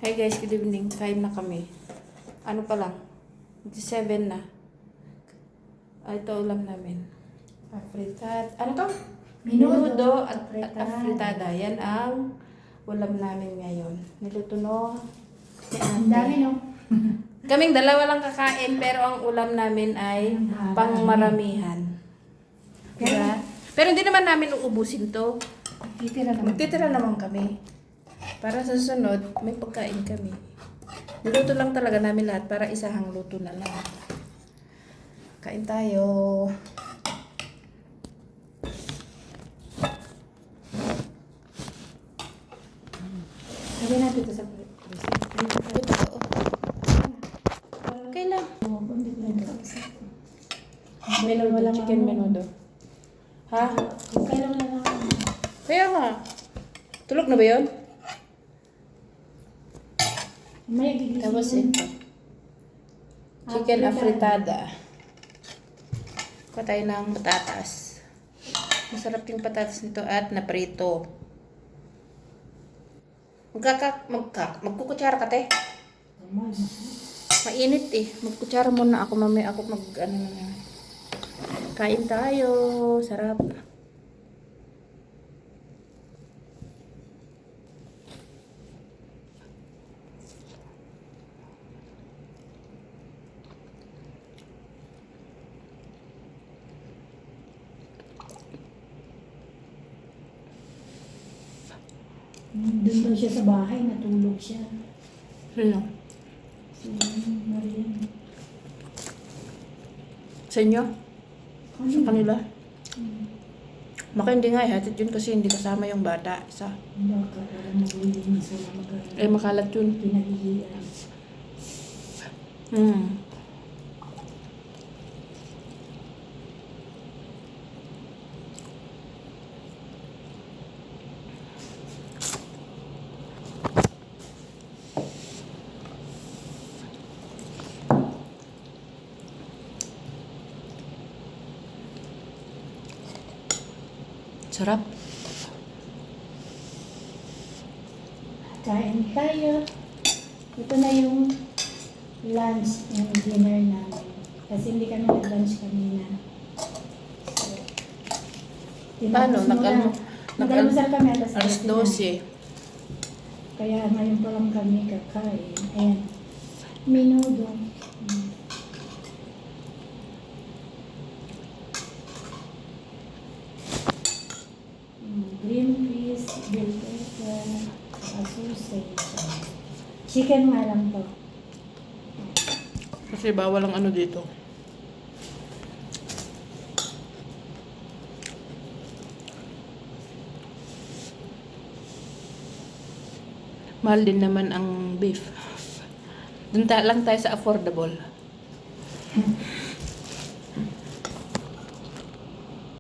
Hi guys, good evening. Kain na kami. Ano pa lang? 7 na. Ito ulam namin. Afritada. Ano to? Menudo at afritada. Yan ang ulam namin ngayon. Niluto no. Ang dami, no? Kaming dalawa lang kakain pero ang ulam namin ay pangmaramihan. Diba? Pero hindi naman namin uubusin to. Magtitira naman kami. Para sa susunod, may pagkain kami. Niluto lang talaga namin lahat para isahang luto na lang. Kain tayo. Sabi natin ito sa Ito ko. Okay lang. Menudo, chicken menudo. Ha? Kung kailan mo lang ako. Kaya nga. Tulog na ba yun? May gigising. Tapos ito. Chicken afritada. Kuha tayo ng patatas. Masarap yung patatas nito at naprito. Magkukutsara ka, te. Mainit eh. Magkutsara muna ako. Mamaya ako ano na. Kain tayo. Sarap. Doon daw siya sa bahay, natulog siya. Sino? Si Marian. Sa inyo? Ano? Sa kanila? Baka hindi nga eh. Hatid yun kasi hindi kasama yung bata. Isa. Baka parang nagulong sila Eh, makalat yun. pinaghihiyan. Sarap. Kain tayo. Ito na yung lunch and dinner namin. Kasi hindi kami nag-lunch kanina. So, Paano? Nag-almusal kami Alas 12. Kaya ngayon pa lang kami kakain. Ayan. Menudo. Green peas, bell pepper, sausage. Chicken nga lang to. Kasi bawal ang ano dito. Mahal din naman ang beef. Doon lang tayo sa affordable.